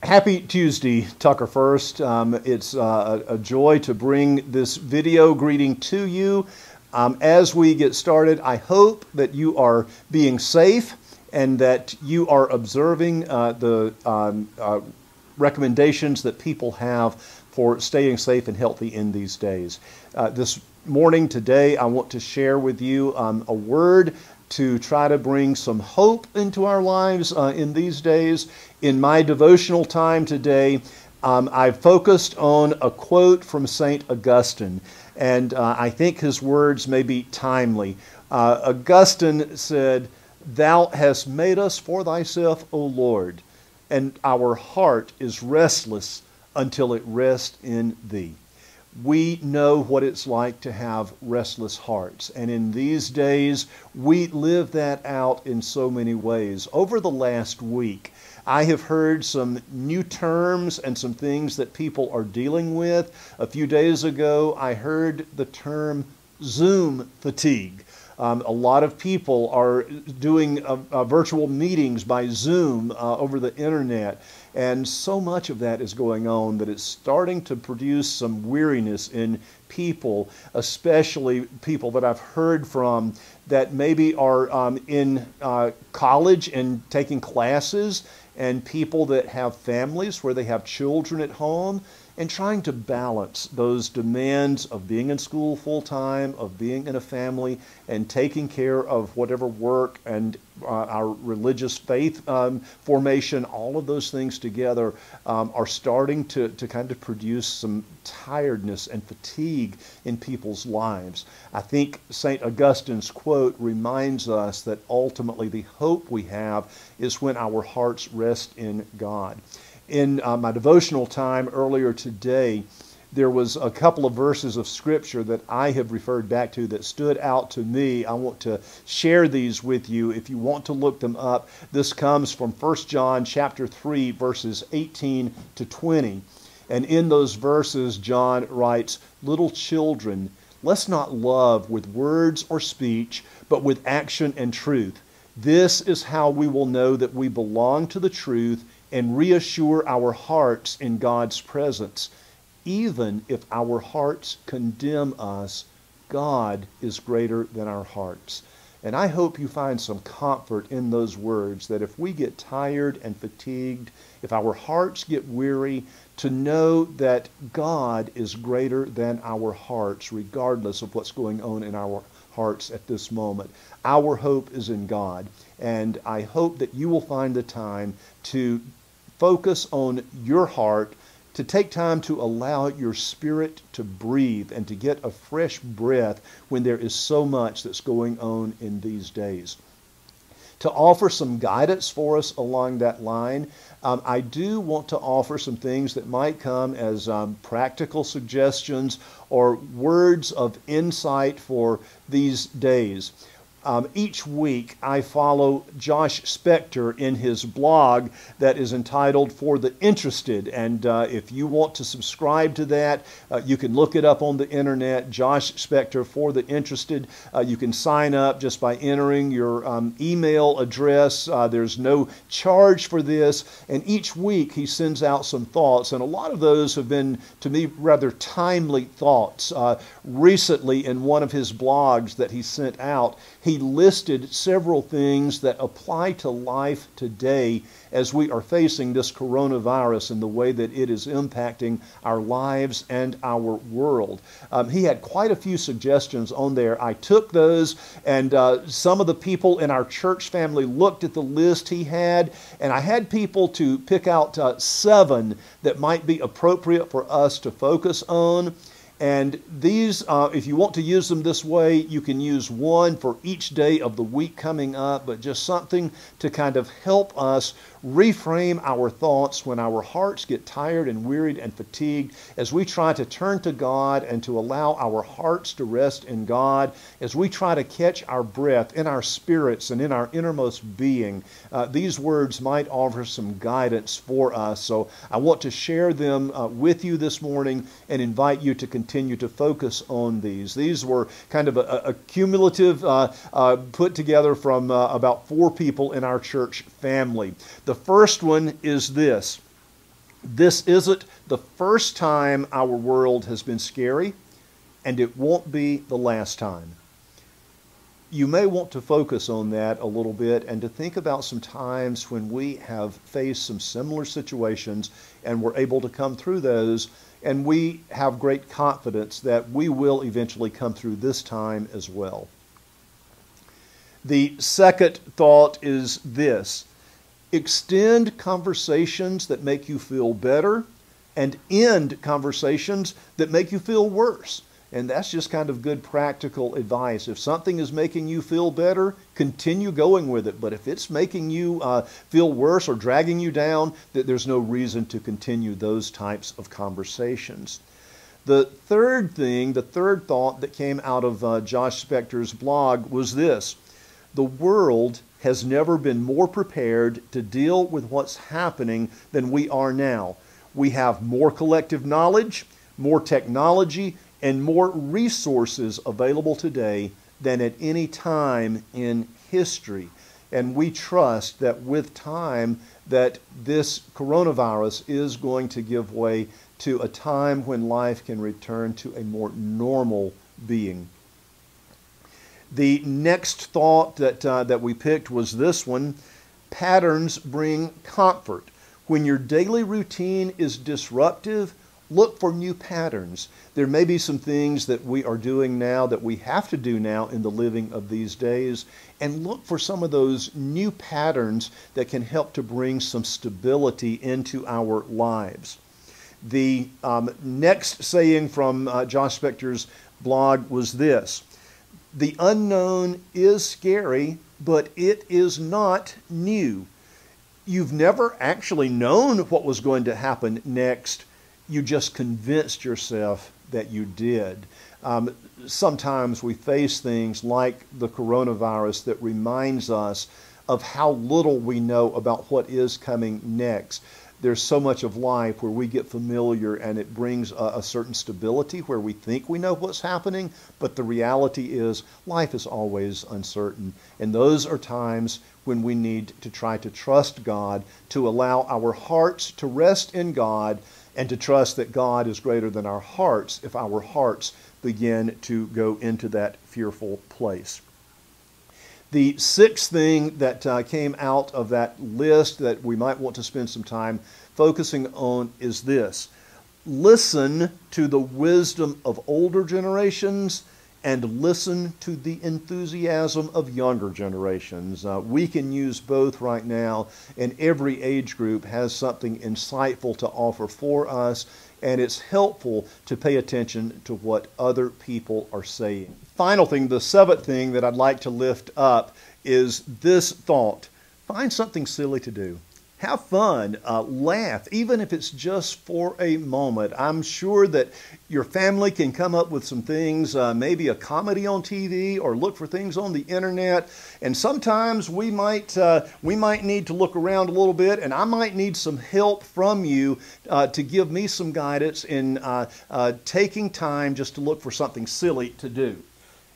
Happy Tuesday, Tucker First. It's a joy to bring this video greeting to you. As we get started, I hope that you are being safe and that you are observing the recommendations that people have for staying safe and healthy in these days. This morning, today, I want to share with you a word to try to bring some hope into our lives in these days. In my devotional time today, I focused on a quote from St. Augustine, and I think his words may be timely. Augustine said, "Thou hast made us for thyself, O Lord, and our heart is restless until it rest in thee." We know what it's like to have restless hearts. And in these days, we live that out in so many ways. Over the last week, I have heard some new terms and some things that people are dealing with. A few days ago, I heard the term Zoom fatigue. A lot of people are doing virtual meetings by Zoom over the internet. And so much of that is going on that it's starting to produce some weariness in people, especially people that I've heard from that maybe are in college and taking classes, and people that have families where they have children at home, and trying to balance those demands of being in school full-time, of being in a family, and taking care of whatever work and our religious faith formation. All of those things together are starting to kind of produce some tiredness and fatigue in people's lives. I think St. Augustine's quote reminds us that ultimately the hope we have is when our hearts rest in God. In my devotional time earlier today, there was a couple of verses of Scripture that I have referred back to that stood out to me. I want to share these with you if you want to look them up. This comes from 1 John chapter 3, verses 18 to 20. And in those verses, John writes, "Little children, let's not love with words or speech, but with action and truth. This is how we will know that we belong to the truth and reassure our hearts in God's presence. Even if our hearts condemn us, God is greater than our hearts." And I hope you find some comfort in those words, that if we get tired and fatigued, if our hearts get weary, to know that God is greater than our hearts, regardless of what's going on in our hearts at this moment. Our hope is in God, and I hope that you will find the time to focus on your heart, to take time to allow your spirit to breathe and to get a fresh breath when there is so much that's going on in these days. To offer some guidance for us along that line, I do want to offer some things that might come as practical suggestions or words of insight for these days. Each week I follow Josh Spector in his blog that is entitled For the Interested, and if you want to subscribe to that, you can look it up on the internet, Josh Spector For the Interested. You can sign up just by entering your email address. There's no charge for this, and each week he sends out some thoughts, and a lot of those have been, to me, rather timely thoughts. Recently, in one of his blogs that he sent out, he listed several things that apply to life today as we are facing this coronavirus and the way that it is impacting our lives and our world. He had quite a few suggestions on there. I took those, and some of the people in our church family looked at the list he had, and I had people to pick out 7 that might be appropriate for us to focus on. And these, if you want to use them this way, you can use one for each day of the week coming up, but just something to kind of help us reframe our thoughts when our hearts get tired and wearied and fatigued, as we try to turn to God and to allow our hearts to rest in God, as we try to catch our breath in our spirits and in our innermost being. These words might offer some guidance for us. So I want to share them with you this morning and invite you to continue to focus on these. These were kind of a cumulative put together from about 4 people in our church family. The first one is this: This isn't the first time our world has been scary, and it won't be the last time. You may want to focus on that a little bit and to think about some times when we have faced some similar situations and we're able to come through those, and we have great confidence that we will eventually come through this time as well. The second thought is this: extend conversations that make you feel better and end conversations that make you feel worse. And that's just kind of good practical advice. If something is making you feel better, continue going with it. But if it's making you feel worse or dragging you down, there's no reason to continue those types of conversations. The third thought that came out of Josh Spector's blog was this: the world has never been more prepared to deal with what's happening than we are now. We have more collective knowledge, more technology, and more resources available today than at any time in history. And we trust that with time that this coronavirus is going to give way to a time when life can return to a more normal being. The next thought that we picked was this one: patterns bring comfort. When your daily routine is disruptive, look for new patterns. There may be some things that we are doing now that we have to do now in the living of these days, and look for some of those new patterns that can help to bring some stability into our lives. The next saying from Josh Spector's blog was this: the unknown is scary, but it is not new. You've never actually known what was going to happen next. You just convinced yourself that you did. Sometimes we face things like the coronavirus that reminds us of how little we know about what is coming next. There's so much of life where we get familiar and it brings a certain stability where we think we know what's happening, but the reality is life is always uncertain. And those are times when we need to try to trust God, to allow our hearts to rest in God, and to trust that God is greater than our hearts if our hearts begin to go into that fearful place. The sixth thing that came out of that list that we might want to spend some time focusing on is this: listen to the wisdom of older generations and listen to the enthusiasm of younger generations. We can use both right now, and every age group has something insightful to offer for us, and it's helpful to pay attention to what other people are saying. Final thing, the seventh thing that I'd like to lift up is this thought: find something silly to do. Have fun, laugh, even if it's just for a moment. I'm sure that your family can come up with some things, maybe a comedy on TV, or look for things on the internet. And sometimes we might need to look around a little bit, and I might need some help from you to give me some guidance in taking time just to look for something silly to do.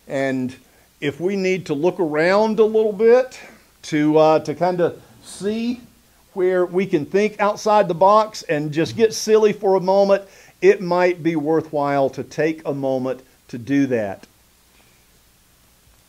And if we need to look around a little bit to kind of see where we can think outside the box and just get silly for a moment, it might be worthwhile to take a moment to do that.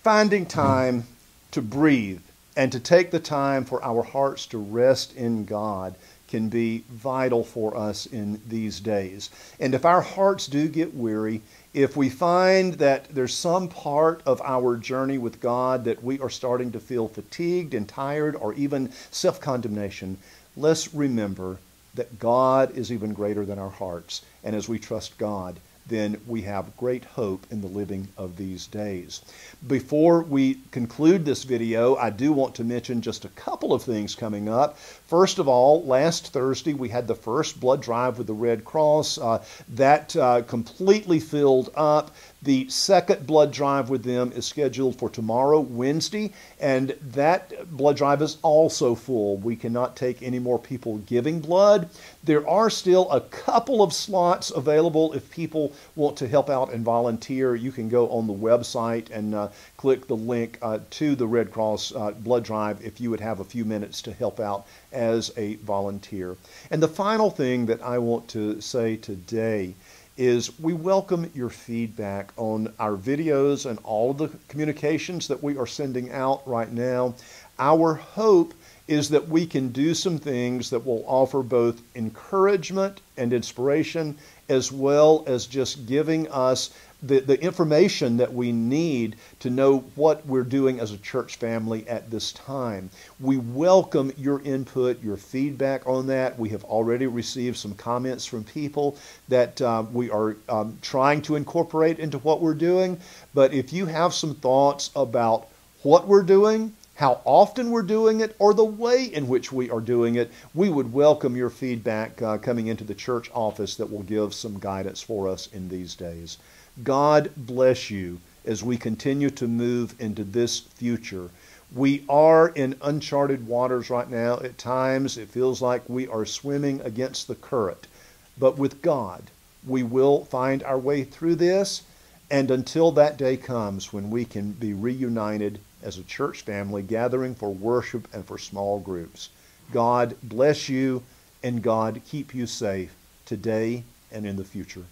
Finding time to breathe and to take the time for our hearts to rest in God can be vital for us in these days. And if our hearts do get weary, if we find that there's some part of our journey with God that we are starting to feel fatigued and tired or even self-condemnation, let's remember that God is even greater than our hearts. And as we trust God, then we have great hope in the living of these days. Before we conclude this video, I do want to mention just a couple of things coming up. First of all, last Thursday we had the first blood drive with the Red Cross. That completely filled up. The second blood drive with them is scheduled for tomorrow, Wednesday, and that blood drive is also full. We cannot take any more people giving blood. There are still a couple of slots available if people want to help out and volunteer. You can go on the website and click the link to the Red Cross blood drive if you would have a few minutes to help out as a volunteer. And the final thing that I want to say today is we welcome your feedback on our videos and all of the communications that we are sending out right now. Our hope is that we can do some things that will offer both encouragement and inspiration, as well as just giving us the information that we need to know what we're doing as a church family at this time. We welcome your input, your feedback on that. We have already received some comments from people that we are trying to incorporate into what we're doing. But if you have some thoughts about what we're doing, how often we're doing it, or the way in which we are doing it, we would welcome your feedback coming into the church office that will give some guidance for us in these days. God bless you as we continue to move into this future. We are in uncharted waters right now. At times, it feels like we are swimming against the current. But with God, we will find our way through this. And until that day comes when we can be reunited as a church family, gathering for worship and for small groups. God bless you, and God keep you safe today and in the future.